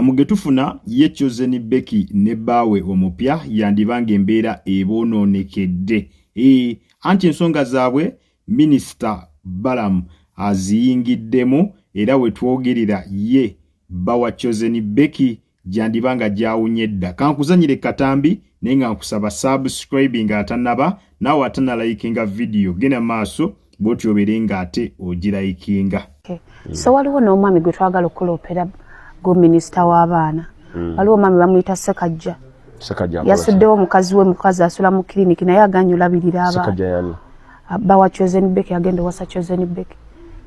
Mugetufuna ye Chosen Becky ne bawe omupya yandibanga embeera ebonoonekedde. Anti ensonga zaabwe Minisita Balaam aziyingiddemu era we twogerera ye bawa Chosen Becky jandibanga jawunye dda. Kankuzanyire katambi naye nga nkusaba subscribe nga atanaba nawe atanalayikinga video gena maaso bw'otyo obeere nga ate ogirayikinga. So waliwo n'omwami gwe twagala okuloopera go minisita w'abaana. Waliwo omwami bamuyita Sekajja. Yasuddewo mukazi asula mu kiriniki naye aganye olabirira abaana. Sekajja yani? Bawa Chosen Becky agenda wasa Chosen Becky.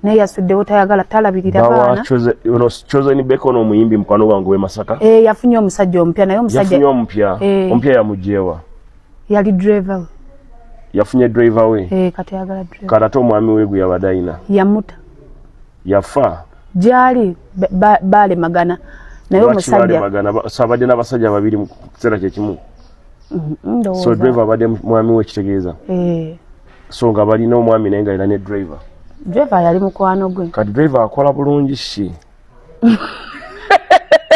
Naye yasuddewo tayagala talabirira abaana. Bawa Chosen Becky ono omuyimbi mukwano gwange w'e Masaka? Yafunye omusajja omupya naye omusajja. Yafunye omupya? Omupya yamujeewa? Yali driver we. Yafunye driver we? Kati ayagala driver. Kati omwami we gwe yabadde ayina? Yamuta. Yafa? Gyali baale magana. Naye omusajja sabadde n'abasajja babiri mu kiseera kye kimu. So driver abadde mwami we kitegeeza? So nga balina omwami naye nga alina ne driver? Driver yali mukwano gwe. Kati driver akola bulungi shi?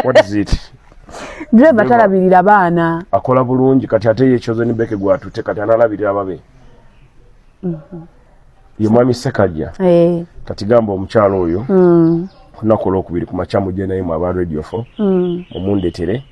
What is it? Driver talabirira baana. Akola bulungi kati ate ye Chosen Becky gwatute kati analabirira babe. Ye mwami Sekajja. Kati gamba omukyalo oyo. Kunaku olwokubiri ku makya mujje naye mu aba Radio 4. Mumundetere.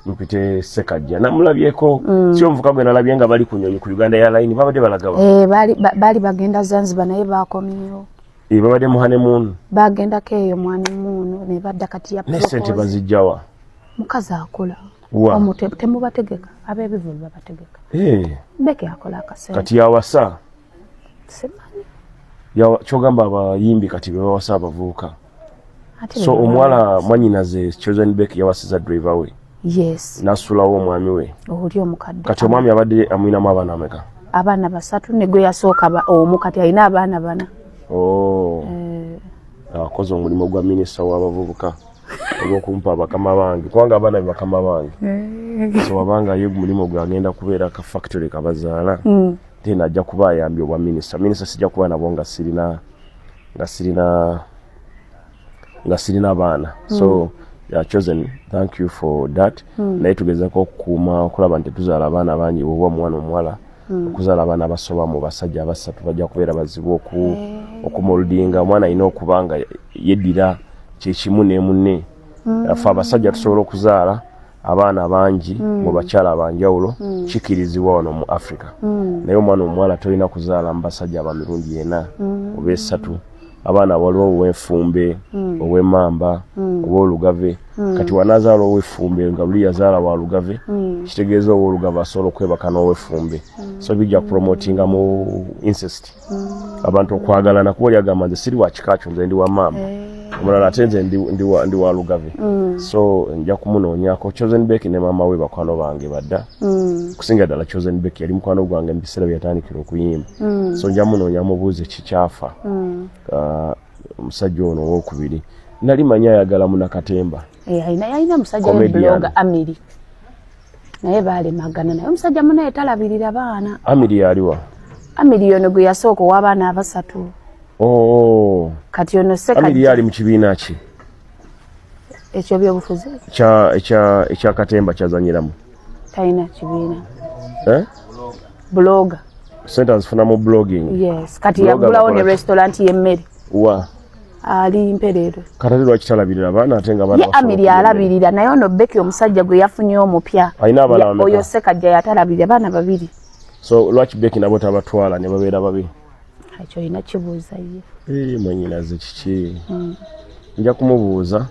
Mpite Sekajja. Namulabyeko. Si omuvuka gwe nalabye nga bali ku nnyonyi ku Uganda Airlines babadde balagawa. Bali bagenda Zanzibar naye bakomyewo. Babadde mu honeymoon. Bagendako eyo mu honeymoon ne badda kati ya propose. Ne sente bazijjawa. Mukazi akola. Temubategeka ab'ebivubi babategeka. Becky akola akasente. Kati yawasa. Simanyi. Kyogamba abayimbi kati bawasa abavubuka. So omwala mwanyinaze Chosen Becky yawasiza driver we? Yes. Nasulawo omwami we? Oli omukadde. Kati omwami abadde amwinamu abaana ameka? Abaana 3 ne gwe yasooka omu kati alina abaana 4. Akoze omulimu gwa minisita w'abavubuka ogw'okumpa bakama bange kubanga abaana bakama bange. So wabanga ye mulimu gwagenda kubeera ka factory kabazaala. Tena ajja kuba ayambye obwa minisita. Minisita sijja kuba nabo nga sirina baana. So Chosen, thank you for that. Naye tugezeko okukuuma okulaba nti tuzaala abaana bangi bw'oba omwana omuwala. Okuzaala abaana abasoba mu basajja 3 bajja kubeera bazibu okumuldinga. Omwana alina okuba nga yeddira kyekimu ne munne. Afe abasajja tusobola okuzaala abaana bangi mu bakyala abanjawulo kikirizibwa wano mu Africa. Naye omwana omuwala tolina kuzaala mu basajja abamirundi 4 oba 3. Abaana waliwo ow'enfumbe, ow'emmamba, ow'olugave. Kati wanazaala ow'effumbe nga luli yazaala wa lugave, kitegeeza ow'olugave asobola okwebaka n'ow'effumbe. So bijja kupromotinga mu incest. Abantu okwagalana kuba oli agamba nze siri wa kika kyo nze ndi wa maama. Omulala ate nze ndi wa lugave. So nja kumunoonyako. Chosen Becky ne maama we bakwano bange badda. Kusinga ddala Chosen Becky yali mukwano gwange mu biseera bye yatandikira okuyimba. So nja munoonya mubuuze kikyafa. Omusajja ono owokubiri nali manya ayagala Munakatemba. Alina musajja w'eblogger Amiri. Naye baale magana naye omusajja munaye talabirira baana. Amiri yaliwa? Amiri ono gwe yasooka ow'abaana 3. Kati ono Sekajja. Amiri yali mu kibiina ki? Ekyo by'obufuzi? Ekya Katemba kyazanyiramu. Talina kibiina. Blogger. Sente azifuna mu blogging. Yes. Kati yagulawo ne restaurant y'emmere. Wa? Ali Mperero. Kati lwaki talabirira abaana ate nga baana. Ye Amiri alabirira naye ono Becky omusajja gwe yafunye omupya. Alina abaana bameka? Oyo Sekajja yatalabirira abaana 2. So lwaki Becky nabo tabatwala ne babeera babi? Ekyo ina kibuuza ye. Mwanyinaze kiki? Nja kumubuuza.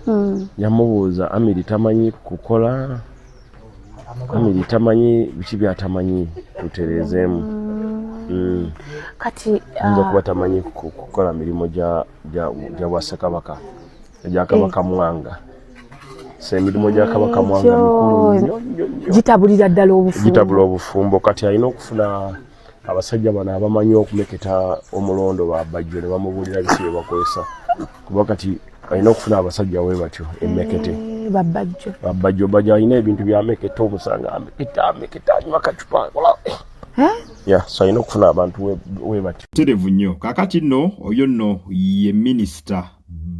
Yamubuuza Amiri tamanyi kukola. Amiri tamanyi biki byatamanyi tuterezeemu. Kati nja kuba tamanyi kukola mirimu gya Bwassekabaka egya Kabaka Mwanga. Emirimu gya Kabaka Mwanga mikulu gitabulira ddala obufumbo. Gitabula obufumbo. Kati alina okufuna abasajja bano abamanyi okumeketa omulondo Bajjo ne bamubuulira biki bye bakozesa. Kuba kati alina okufuna abasajja we batyo emmekete. Bajjo alina ebintu byameketa omusanga ameketa anywa kacupa. So alina okufuna abantu we batyo. Terevu nnyo. Kakati nno oyo nno ye Minisita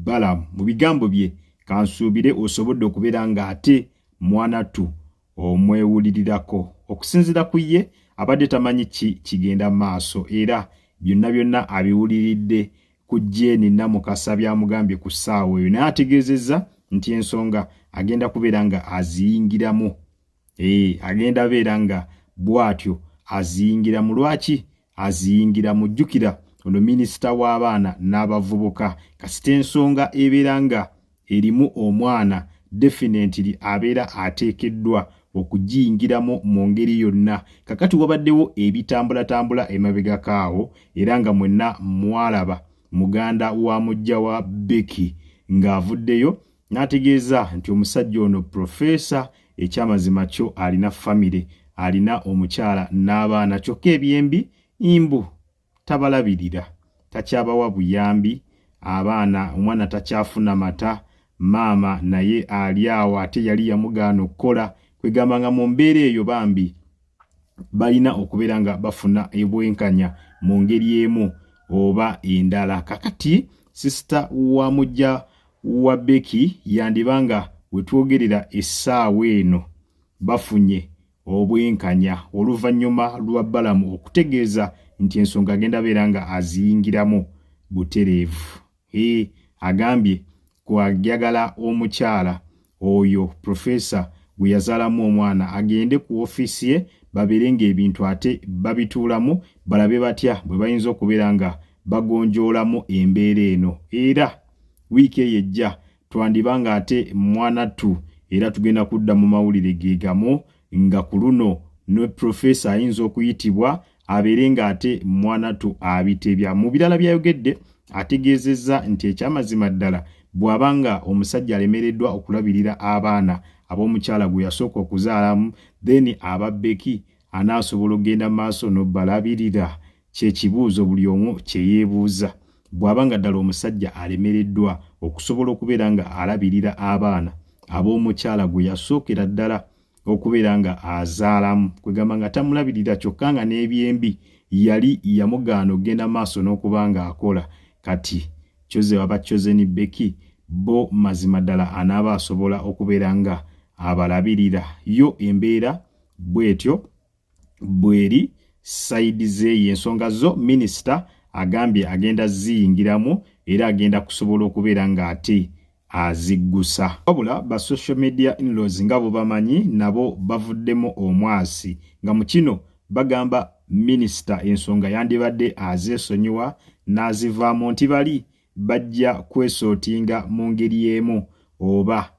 Balaam mu bigambo bye kansuubire osobodde okubeera nga ate mwana tu omwewulirirako. Okusinziira ku ye abadde tamanyi kigenda maaso era byonna abiwuliridde ku Jane Namukasa byamugambye ku ssaawa eyo, naye ategeezezza nti ensonga agenda kubeera nga aziyingiramu. Agenda beera nga bw'atyo aziyingiramu. Lwaki aziyingiramu? Jjukira ono minisita w'abaana n'abavubuka, kasita ensonga ebeera nga erimu omwana definitely abeera ateekeddwa okugiyingiramu mu ngeri yonna. Kakati wabaddewo ebitambulatambula emabega kaawo era nga mwenna mwalaba muganda wa mujja wa Becky ng'avuddeyo n'ategeeza nti omusajja ono profesa, ekyamazima kyo alina famire, alina omukyala n'abaana, kyokka ebyembi imbu tabalabirira, takyabawa buyambi, abaana omwana takyafuna mata, maama naye ali awo ate yali yamugaana okukola, kwegamba nga mu mbeera eyo bambi balina okubeera nga bafuna ebwenkanya mu ngeri emu oba endala. Kakati sisita wa mujja wa Becky yandibanga wetwogerera essaawa eno bafunye obwenkanya oluvannyuma lwa Balamu okutegeeza nti ensonga agenda beera nga aziyingiramu butereevu. Agambye kwagagala omukyala oyo profesa gwe yazaalamu omwana agende ku ofiisi ye babeere ng'ebintu ate babituulamu, balabe batya bwe bayinza okubeera nga bagonjoolamu embeera eno. Era wiiki eyo ejja twandibanga ate mwana tu era tugenda kudda mu mawulire ge gamu nga ku luno ne profesa ayinza okuyitibwa abeere nga ate mwana tu abitebya. Mu birala byayogedde ategeezezza nti ekyamazima ddala bw'abanga omusajja alemereddwa okulabirira abaana ab'omukyala gwe yasooka okuzaalamu, then aba Becky anaasobola okugenda maaso n'obalabirira. Kyekibuuzo buli omu kye yeebuuza. Bw'abanga ddala omusajja alemereddwa okusobola okubeera nga alabirira abaana ab'omukyala gwe yasookera ddala okubeera nga azaalamu, kwegamba nga tamulabirira kyokka nga n'ebyembi yali yamugaana okugenda maaso n'okuba nga akola, kati kyoze waba Chosen Becky bo mazima ddala anaaba asobola okubeera nga abalabirira. Yo embeera bwetyo bweri sayidi ze ensonga zo minisita agambye agenda ziyingiramu era agenda kusobola okubeera nga ate aziggusa. Wabula ba social media in-laws nga bo bamanyi nabo bavuddemu omwasi nga mu kino bagamba minisita ensonga yandibadde azeesonyiwa n'azivaamu nti bali bajja kwesootinga mu ngeri emu oba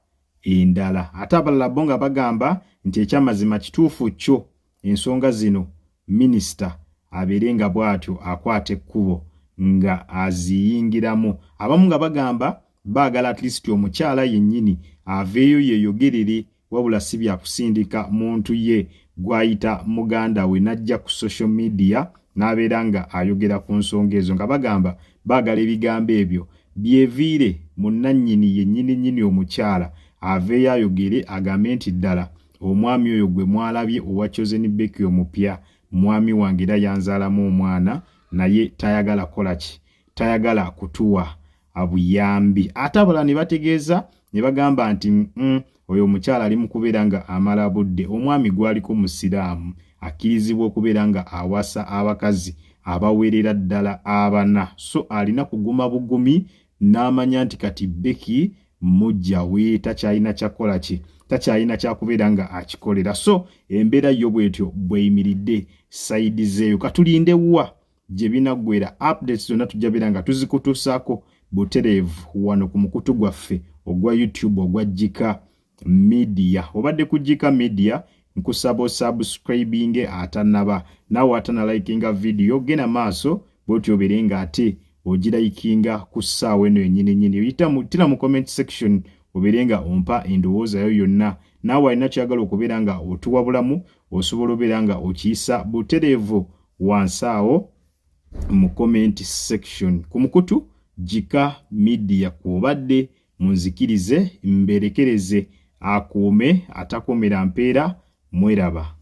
endala. Ate abalala bo nga bagamba nti ekyamazima kituufu kyo ensonga zino minisita abeere nga bw'atyo akwata ekkubo nga aziyingiramu. Abamu nga bagamba baagala at least omukyala yennyini aveeyo yeeyogerere, wabula si bya kusindika muntu ye gw'ayita muganda we n'ajja ku social media n'abeera nga ayogera ku nsonga ezo, nga bagamba baagala ebigambo ebyo byeviire mu nannyini yennyini omukyala aveeyo ayogere agambe nti ddala omwami oyo gwe mwalabye owa Chosen Becky omupya, mwami wange era yanzaalamu omwana naye tayagala kolaki, tayagala kutuwa abuyambi. Ate abalala ne bategeeza ne bagamba nti oyo omukyala ali mu kubeera nga amala budde, omwami gwaliko musiraamu akkirizibwa okubeera nga awasa abakazi abawerera ddala 4, so alina kuguma bugumi n'amanya nti kati Becky mujja we takyalina kyakola ki, takyalina kyakubeera nga akikolera. So embeera yo bwetyo bweyimiridde sayidi zeeyo. Katulinde wa gye binaggwera. Updates zonna tujja beera nga tuzikutuusaako butereevu wano ku mukutu gwaffe ogwa YouTube ogwa Jika Media. Obadde ku Jika Media nkusaba subscribing atanaba, nawe atana likinga video, gena maaso bwotyo obeere nga ate ogirayikinga ku ssaawa eno yennyini. Tira mu comment section obeere nga ompa endowooza yo yonna. Naawe alina kyagala okubeera nga otuwabulamu osobola obeera nga okiyisa butereevu wansi awo mu comment section. Ku mukutu Jika Media kw'obadde munzikirize mberekereze akuume atakomera mpeera. Mweraba.